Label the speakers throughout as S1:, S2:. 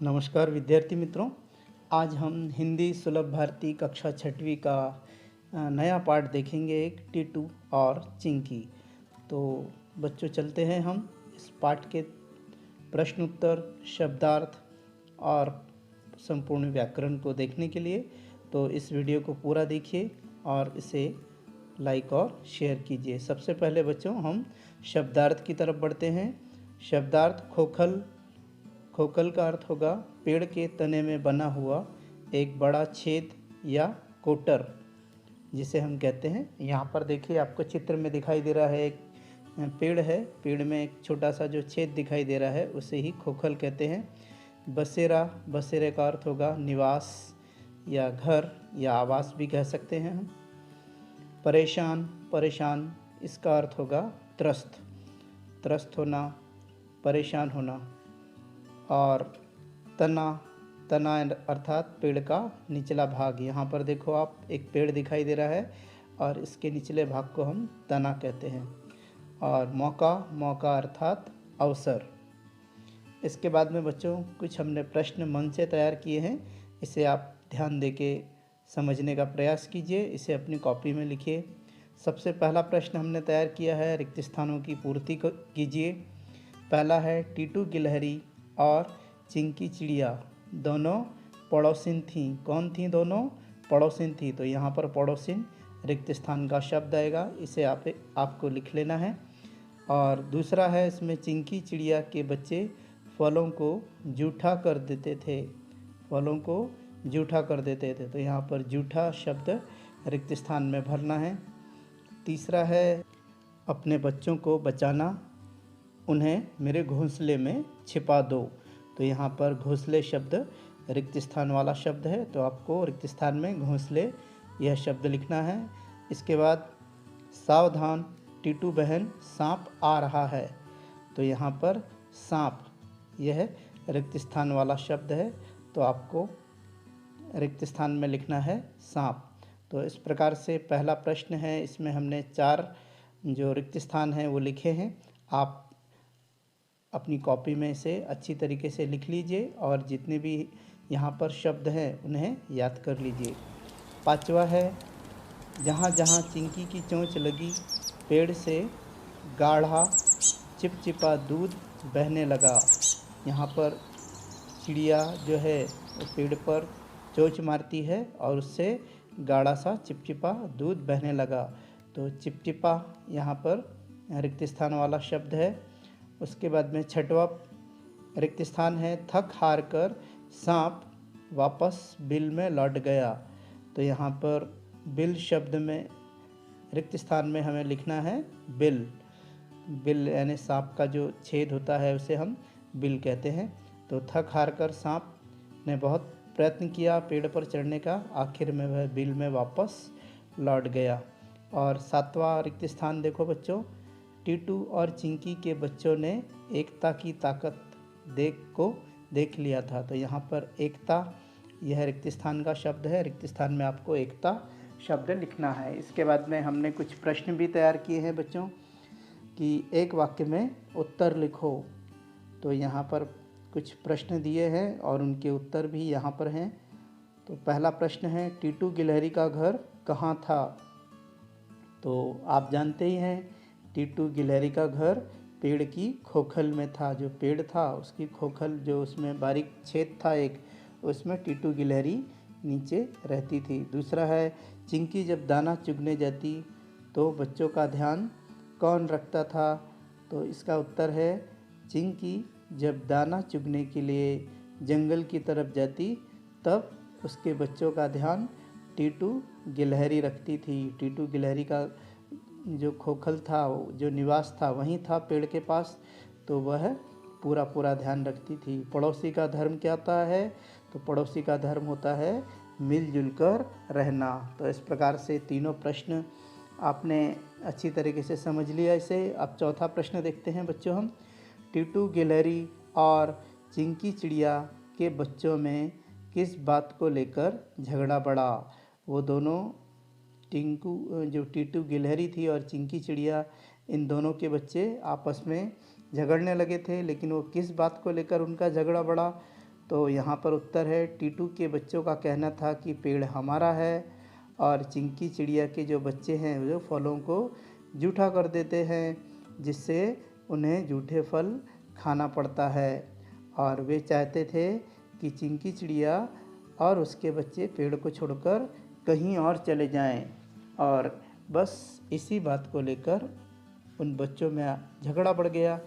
S1: नमस्कार विद्यार्थी मित्रों। आज हम हिंदी सुलभ भारती कक्षा छठवीं का नया पाठ देखेंगे, एक टीटू और चिंकी। तो बच्चों चलते हैं हम इस पाठ के प्रश्न उत्तर, शब्दार्थ और संपूर्ण व्याकरण को देखने के लिए। तो इस वीडियो को पूरा देखिए और इसे लाइक और शेयर कीजिए। सबसे पहले बच्चों हम शब्दार्थ की तरफ बढ़ते हैं। शब्दार्थ खोखल। खोखल का अर्थ होगा पेड़ के तने में बना हुआ एक बड़ा छेद या कोटर, जिसे हम कहते हैं। यहाँ पर देखिए, आपको चित्र में दिखाई दे रहा है एक पेड़ है। पेड़ में एक छोटा सा जो छेद दिखाई दे रहा है उसे ही खोखल कहते हैं। बसेरा, बसेरे का अर्थ होगा निवास या घर या आवास भी कह सकते हैं हम। परेशान, परेशान इसका अर्थ होगा त्रस्त, त्रस्त होना, परेशान होना। और तना, तना अर्थात पेड़ का निचला भाग। यहाँ पर देखो आप, एक पेड़ दिखाई दे रहा है और इसके निचले भाग को हम तना कहते हैं। और मौका, मौका अर्थात अवसर। इसके बाद में बच्चों कुछ हमने प्रश्न मन से तैयार किए हैं, इसे आप ध्यान दे के समझने का प्रयास कीजिए, इसे अपनी कॉपी में लिखिए। सबसे पहला प्रश्न हमने तैयार किया है, रिक्त स्थानों की पूर्ति कीजिए। पहला है, टीटू गिलहरी और चिंकी चिड़िया दोनों पड़ोसिन थीं। कौन थीं दोनों? पड़ोसिन थी। तो यहाँ पर पड़ोसिन रिक्त स्थान का शब्द आएगा, इसे आपको लिख लेना है। और दूसरा है, इसमें चिंकी चिड़िया के बच्चे फलों को जूठा कर देते थे। फलों को जूठा कर देते थे। तो यहाँ पर जूठा शब्द रिक्त स्थान में भरना है। तीसरा है, अपने बच्चों को बचाना, उन्हें मेरे घोंसले में छिपा दो। तो यहाँ पर घोंसले शब्द रिक्त स्थान वाला शब्द है, तो आपको रिक्त स्थान में घोंसले यह शब्द लिखना है। इसके बाद सावधान टीटू बहन, सांप आ रहा है। तो यहाँ पर सांप यह रिक्त स्थान वाला शब्द है, तो आपको रिक्त स्थान में लिखना है सांप। तो इस प्रकार से पहला प्रश्न है, इसमें हमने 4 जो रिक्त स्थान हैं वो लिखे हैं। आप अपनी कॉपी में इसे अच्छी तरीके से लिख लीजिए और जितने भी यहाँ पर शब्द हैं उन्हें याद कर लीजिए। 5वां है, जहाँ जहाँ चिंकी की चोंच लगी पेड़ से गाढ़ा चिपचिपा दूध बहने लगा। यहाँ पर चिड़िया जो है वो पेड़ पर चोंच मारती है और उससे गाढ़ा सा चिपचिपा दूध बहने लगा। तो चिपचिपा यहाँ पर रिक्त स्थान वाला शब्द है। उसके बाद में 6वां रिक्त स्थान है, थक हार कर सांप वापस बिल में लौट गया। तो यहाँ पर बिल शब्द में रिक्त स्थान में हमें लिखना है बिल। बिल यानी सांप का जो छेद होता है उसे हम बिल कहते हैं। तो थक हार कर सांप ने बहुत प्रयत्न किया पेड़ पर चढ़ने का, आखिर में वह बिल में वापस लौट गया। और 7वां रिक्त स्थान देखो बच्चों, टीटू और चिंकी के बच्चों ने एकता की ताकत देख लिया था। तो यहाँ पर एकता यह रिक्त स्थान का शब्द है, रिक्त स्थान में आपको एकता शब्द लिखना है। इसके बाद में हमने कुछ प्रश्न भी तैयार किए हैं बच्चों कि एक वाक्य में उत्तर लिखो। तो यहाँ पर कुछ प्रश्न दिए हैं और उनके उत्तर भी यहाँ पर हैं। तो पहला प्रश्न है, टीटू गिलहरी का घर कहाँ था? तो आप जानते ही हैं, टीटू गिलहरी का घर पेड़ की खोखल में था। जो पेड़ था उसकी खोखल, जो उसमें बारीक छेद था एक, उसमें टीटू गिलहरी नीचे रहती थी। दूसरा है, चिंकी जब दाना चुगने जाती तो बच्चों का ध्यान कौन रखता था? तो इसका उत्तर है, चिंकी जब दाना चुगने के लिए जंगल की तरफ जाती तब उसके बच्चों का ध्यान टीटू गिलहरी रखती थी। टीटू गिलहरी का जो खोखल था, जो निवास था, वहीं था पेड़ के पास, तो वह पूरा ध्यान रखती थी। पड़ोसी का धर्म क्या होता है? तो पड़ोसी का धर्म होता है मिलजुल कर रहना। तो इस प्रकार से तीनों प्रश्न आपने अच्छी तरीके से समझ लिया इसे। अब चौथा प्रश्न देखते हैं बच्चों हम। टीटू गिलहरी और चिंकी चिड़िया के बच्चों में किस बात को लेकर झगड़ा बढ़ा? वो दोनों जो टीटू गिलहरी थी और चिंकी चिड़िया, इन दोनों के बच्चे आपस में झगड़ने लगे थे, लेकिन वो किस बात को लेकर उनका झगड़ा बढ़ा? तो यहाँ पर उत्तर है टीटू के बच्चों का कहना था कि पेड़ हमारा है, और चिंकी चिड़िया के जो बच्चे हैं वो फलों को जूठा कर देते हैं, जिससे उन्हें जूठे फल खाना पड़ता है। और वे चाहते थे कि चिंकी चिड़िया और उसके बच्चे पेड़ को छोड़कर कहीं और चले जाएं, और बस इसी बात को लेकर उन बच्चों में झगड़ा बढ़ गया।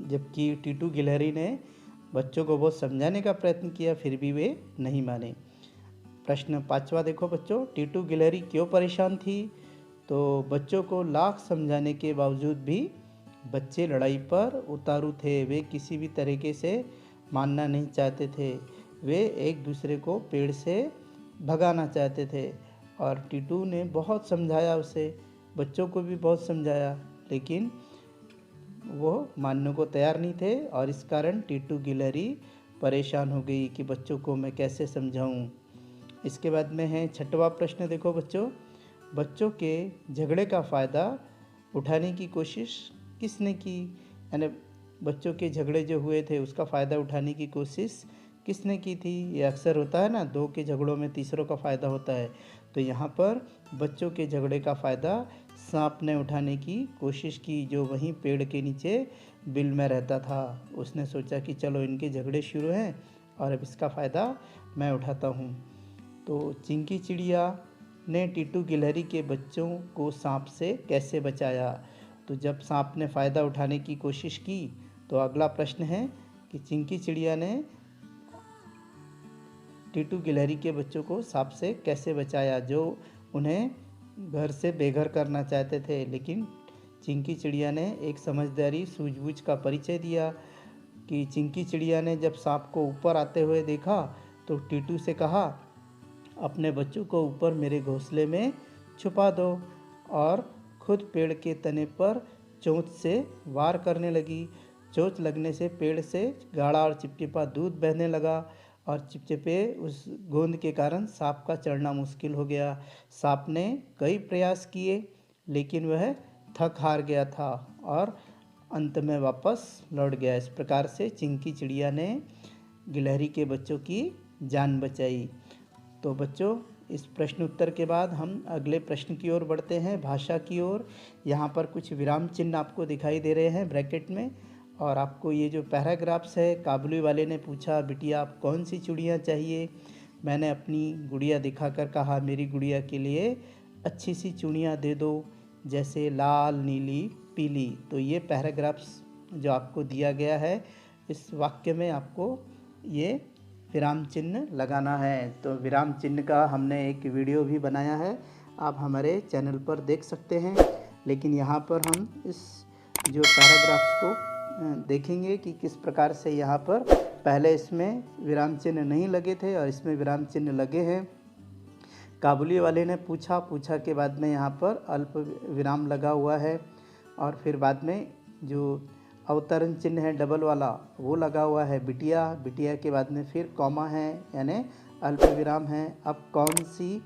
S1: जबकि टीटू गिलहरी ने बच्चों को बहुत समझाने का प्रयत्न किया, फिर भी वे नहीं माने। प्रश्न 5वां देखो बच्चों, टीटू गिलहरी क्यों परेशान थी? तो बच्चों को लाख समझाने के बावजूद भी बच्चे लड़ाई पर उतारू थे। वे किसी भी तरीके से मानना नहीं चाहते थे। वे एक दूसरे को पेड़ से भगाना चाहते थे, और टीटू ने बहुत समझाया उसे, बच्चों को भी बहुत समझाया, लेकिन वो मानने को तैयार नहीं थे। और इस कारण टीटू गिलहरी परेशान हो गई कि बच्चों को मैं कैसे समझाऊं। इसके बाद में है 6वां प्रश्न देखो बच्चों, बच्चों के झगड़े का फ़ायदा उठाने की कोशिश किसने की? यानी बच्चों के झगड़े जो हुए थे उसका फ़ायदा उठाने की कोशिश किसने की थी? ये अक्सर होता है ना, दो के झगड़ों में तीसरों का फ़ायदा होता है। तो यहाँ पर बच्चों के झगड़े का फ़ायदा सांप ने उठाने की कोशिश की, जो वहीं पेड़ के नीचे बिल में रहता था। उसने सोचा कि चलो इनके झगड़े शुरू हैं और अब इसका फ़ायदा मैं उठाता हूँ। तो चिंकी चिड़िया ने टीटू गिलहरी के बच्चों को सांप से कैसे बचाया? तो जब सांप ने फ़ायदा उठाने की कोशिश की, तो अगला प्रश्न है कि चिंकी चिड़िया ने टीटू गिलहरी के बच्चों को सांप से कैसे बचाया, जो उन्हें घर से बेघर करना चाहते थे। लेकिन चिंकी चिड़िया ने एक समझदारी सूझबूझ का परिचय दिया कि चिंकी चिड़िया ने जब सांप को ऊपर आते हुए देखा तो टीटू से कहा, अपने बच्चों को ऊपर मेरे घोंसले में छुपा दो, और खुद पेड़ के तने पर चोंच से वार करने लगी। चोंच लगने से पेड़ से गाढ़ा और चिपचिपा दूध बहने लगा, और चिपचिपे उस गोंद के कारण सांप का चढ़ना मुश्किल हो गया। सांप ने कई प्रयास किए, लेकिन वह थक हार गया था और अंत में वापस लौट गया। इस प्रकार से चिंकी चिड़िया ने गिलहरी के बच्चों की जान बचाई। तो बच्चों, इस प्रश्न उत्तर के बाद हम अगले प्रश्न की ओर बढ़ते हैं, भाषा की ओर। यहाँ पर कुछ विराम चिन्ह आपको दिखाई दे रहे हैं ब्रैकेट में, और आपको ये जो पैराग्राफ्स है, काबुली वाले ने पूछा, बिटिया आप कौन सी चूड़ियाँ चाहिए? मैंने अपनी गुड़िया दिखाकर कहा, मेरी गुड़िया के लिए अच्छी सी चूड़ियाँ दे दो, जैसे लाल, नीली, पीली। तो ये पैराग्राफ्स जो आपको दिया गया है, इस वाक्य में आपको ये विराम चिन्ह लगाना है। तो विराम चिन्ह का हमने एक वीडियो भी बनाया है, आप हमारे चैनल पर देख सकते हैं। लेकिन यहाँ पर हम इस जो पैराग्राफ्स को देखेंगे कि किस प्रकार से यहाँ पर पहले इसमें विराम चिन्ह नहीं लगे थे और इसमें विराम चिन्ह लगे हैं। काबुली वाले ने पूछा के बाद में यहाँ पर अल्प विराम लगा हुआ है, और फिर बाद में जो अवतरण चिन्ह है डबल वाला वो लगा हुआ है। बिटिया के बाद में फिर कॉमा है, यानी अल्प विराम है। अब कौन सी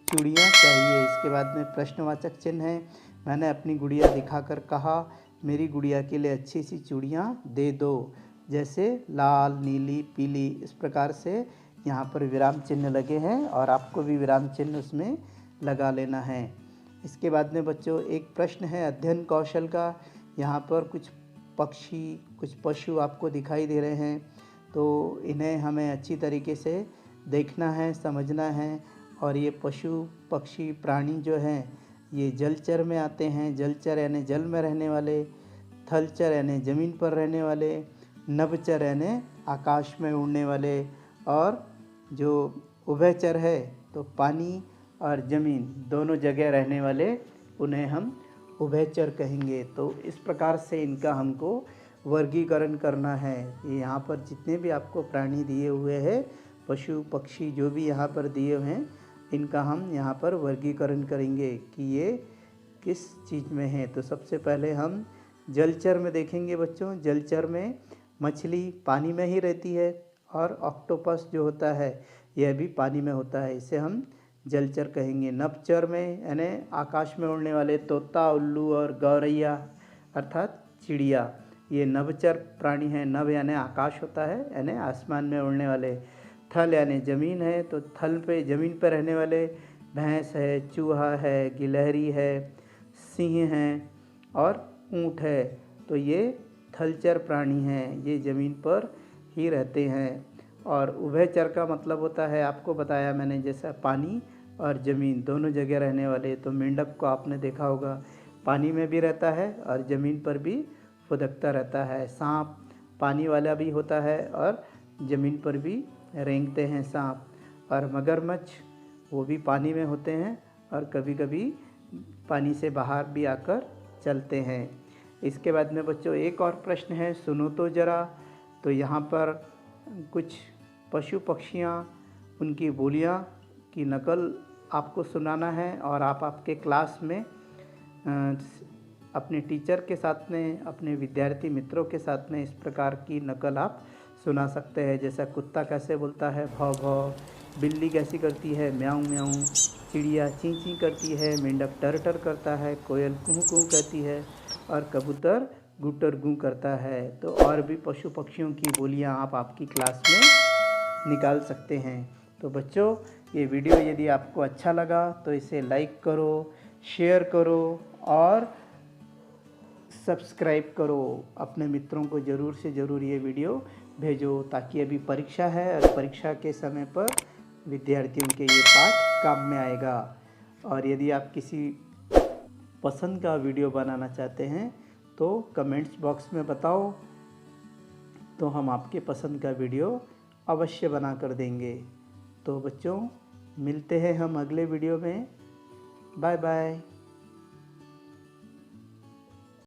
S1: चूड़ियाँ चाहिए, इसके बाद में प्रश्नवाचक चिन्ह है। मैंने अपनी गुड़िया दिखाकर कहा, मेरी गुड़िया के लिए अच्छी सी चूड़ियाँ दे दो, जैसे लाल, नीली, पीली। इस प्रकार से यहाँ पर विराम चिन्ह लगे हैं, और आपको भी विराम चिन्ह उसमें लगा लेना है। इसके बाद में बच्चों एक प्रश्न है अध्ययन कौशल का। यहाँ पर कुछ पक्षी, कुछ पशु आपको दिखाई दे रहे हैं, तो इन्हें हमें अच्छी तरीके से देखना है, समझना है। और ये पशु, पक्षी, प्राणी जो हैं, ये जलचर में आते हैं। जलचर यानी जल में रहने वाले, थलचर यानी ज़मीन पर रहने वाले, नभचर यानी आकाश में उड़ने वाले, और जो उभयचर है तो पानी और ज़मीन दोनों जगह रहने वाले, उन्हें हम उभयचर कहेंगे। तो इस प्रकार से इनका हमको वर्गीकरण करना है। ये यहाँ पर जितने भी आपको प्राणी दिए हुए हैं, पशु पक्षी जो भी यहाँ पर दिए हुए हैं, इनका हम यहाँ पर वर्गीकरण करेंगे कि ये किस चीज़ में है। तो सबसे पहले हम जलचर में देखेंगे बच्चों। जलचर में मछली पानी में ही रहती है, और ऑक्टोपस जो होता है यह भी पानी में होता है, इसे हम जलचर कहेंगे। नभचर में यानी आकाश में उड़ने वाले तोता, उल्लू और गौरैया अर्थात चिड़िया, ये नभचर प्राणी हैं। नभ यानी आकाश होता है, यानी आसमान में उड़ने वाले। थल यानी ज़मीन है, तो थल पे ज़मीन पर रहने वाले भैंस है, चूहा है, गिलहरी है, सिंह हैं और ऊँट है। तो ये थलचर प्राणी हैं, ये ज़मीन पर ही रहते हैं। और उभयचर का मतलब होता है, आपको बताया मैंने, जैसा पानी और ज़मीन दोनों जगह रहने वाले। तो मेंढक को आपने देखा होगा, पानी में भी रहता है और ज़मीन पर भी फुदकता रहता है। सांप पानी वाला भी होता है और ज़मीन पर भी रेंगते हैं सांप। और मगरमच्छ वो भी पानी में होते हैं और कभी कभी पानी से बाहर भी आकर चलते हैं। इसके बाद में बच्चों एक और प्रश्न है, सुनो तो ज़रा। तो यहाँ पर कुछ पशु पक्षियाँ, उनकी बोलियाँ की नकल आपको सुनाना है और आप आपके क्लास में अपने टीचर के साथ में, अपने विद्यार्थी मित्रों के साथ में इस प्रकार की नकल आप सुना सकते हैं। जैसा कुत्ता कैसे बोलता है भौ भौ, बिल्ली कैसी करती है म्याऊं म्याऊं, चिड़िया चीं चीं करती है, मेंढक टर टर करता है, कोयल कुहू कुहू कहती है और कबूतर गुटर गूं करता है। तो और भी पशु पक्षियों की बोलियां आप आपकी क्लास में निकाल सकते हैं। तो बच्चों, ये वीडियो यदि आपको अच्छा लगा तो इसे लाइक करो, शेयर करो और सब्सक्राइब करो। अपने मित्रों को ज़रूर से ज़रूर ये वीडियो भेजो, ताकि अभी परीक्षा है और परीक्षा के समय पर विद्यार्थियों के ये पाठ काम में आएगा। और यदि आप किसी पसंद का वीडियो बनाना चाहते हैं तो कमेंट्स बॉक्स में बताओ, तो हम आपके पसंद का वीडियो अवश्य बना कर देंगे। तो बच्चों, मिलते हैं हम अगले वीडियो में। Bye bye.